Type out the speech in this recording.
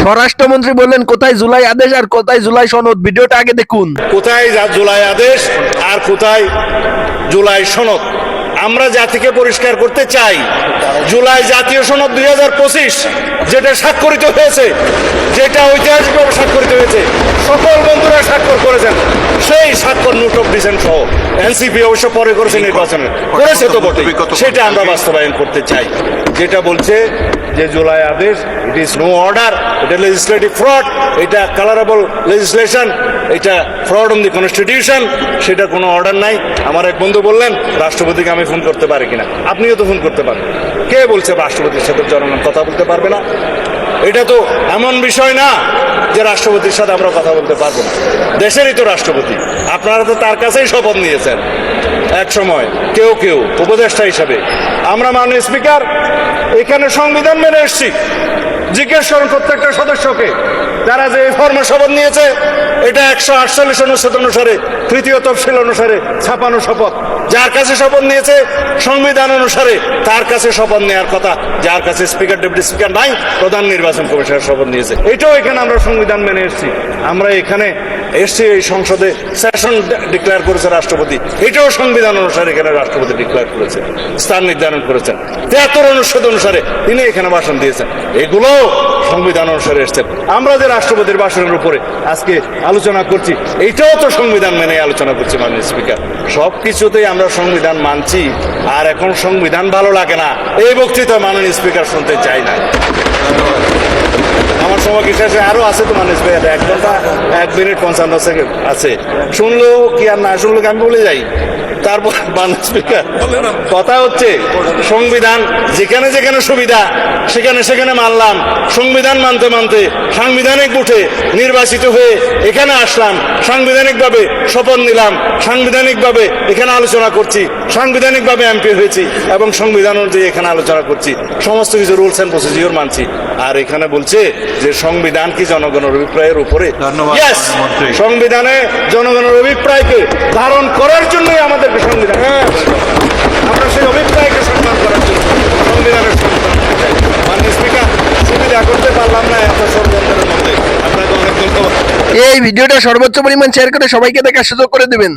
স্বরাষ্ট্রমন্ত্রী বললেন কোথায় জুলাই আদেশ আর কোথায় জুলাই সনদ, ভিডিওটা আগে দেখুন। কোথায় জুলাই আদেশ আর কোথায় জুলাই সনদ? আমরা জাতিকে পরিষ্কার করতে চাই, জুলাই জাতীয় সনদ 2025 যেটা স্বাক্ষরিত হয়েছে, যেটা ঐতিহাসিকভাবে স্বাক্ষরিত হয়েছে, সকল বন্ধুরা স্বাক্ষর করেছেন, সেই স্বাক্ষর নোট অফ ডিসেন্ট সহ এনসিপি অবশ্য পরে করেছে, নির্বাচনে করেছে তো বটে, সেটা আমরা বাস্তবায়ন করতে চাই। যেটা বলছে যে জুলাই আদেশ ইট ইজ নো অর্ডার, এটা লেজিসলেটিভ ফ্রড, এটা কালারেবল লেজিসলেশন, এটা ফ্রড অন দি কনস্টিটিউশন, সেটা কোনো অর্ডার নাই। আমার এক বন্ধু বললেন রাষ্ট্রপতিকে আমি ফোন করতে পারি কিনা, আপনিও তো ফোন করতে পারেন। কে বলছে রাষ্ট্রপতির সাথে জনগণ কথা বলতে পারবে না? এটা তো এমন বিষয় না যে রাষ্ট্রপতির সাথে আমরা কথা বলতে পারবো না, দেশেরই তো রাষ্ট্রপতি। আপনারা তো তার কাছেই শপথ নিয়েছেন এক সময়, কেউ কেউ উপদেষ্টা হিসাবে। আমরা মাননীয় স্পিকার এখানে সংবিধান মেনে এসছি। জিজ্ঞেস করুন প্রত্যেকটা সদস্যকে, তারা যে ফর্মে শপথ নিয়েছে, এটা 148 অনুচ্ছেদ অনুসারে, তৃতীয় তফসিল অনুসারে ছাপানো শপথ। যার কাছে শপথ নিয়েছে সংবিধান অনুসারে, তার কাছে শপথ নেওয়ার কথা। যার কাছে স্পিকার, ডেপুটি স্পিকার নাই, প্রধান নির্বাচন কমিশনের শপথ নিয়েছে। এটাও এখানে আমরা সংবিধান মেনে এসেছি। আমরা এখানে এসছি, এই সংসদে সেশন ডিক্লেয়ার করেছে রাষ্ট্রপতি, এটাও সংবিধান অনুসারে এখানে রাষ্ট্রপতি ডিক্লেয়ার করেছে, স্থান নির্ধারণ করেছেন। 73 অনুচ্ছেদ অনুসারে তিনি এখানে ভাষণ দিয়েছেন, এগুলো সংবিধান অনুসারে এসছেন। আমরা যে রাষ্ট্রপতির ভাষণের উপরে আজকে আলোচনা করছি, এইটাও তো সংবিধান মেনে আলোচনা করছি মাননীয় স্পিকার। সব কিছুতেই আমরা সংবিধান মানছি, আর এখন সংবিধান ভালো লাগে না এই বক্তৃতা মাননীয় স্পিকার শুনতে চাই না। আমার সময় কি শেষে আরো আছে তো মাননীয় স্পিকার, 1 ঘন্টা 1 মিনিট 55 সেকেন্ড আছে। শুনলো কি আর না শুনলো কি আমি বলে যাই। তারপর মাননীয় স্পিকার, কথা হচ্ছে সংবিধান যেখানে যেখানে সুবিধা সেখানে সেখানে মানলাম। সংবিধান মানতে মানতে সাংবিধানিক উঠে নির্বাচিত হয়ে এখানে আসলাম, সাংবিধানিকভাবে শপথ নিলাম, সাংবিধানিকভাবে এখানে আলোচনা করছি, সাংবিধানিকভাবে এমপি হয়েছি এবং সংবিধান অনুযায়ী এখানে আলোচনা করছি, সমস্ত কিছু রুলস অ্যান্ড প্রসিডিওর মানছি। আর এখানে বলছে যে সংবিধান কি জনগণের অভিপ্রায়ের উপরে? ইয়েস, সংবিধানে জনগণের অভিপ্রায়কে ধারণ করার জন্যই আমাদেরকে সংবিধান, আমরা সেই অভিপ্রায়কে সম্মান করার জন্য সংবিধানের মাননীয় স্পিকার সুবিধা করতে পারলাম না এত ষড়যন্ত্রের মধ্যে। আপনাকে অনেক ধন্যবাদ। এই ভিডিওটা সর্বোচ্চ পরিমাণ শেয়ার করে সবাইকে দেখার সুযোগ করে দিবেন।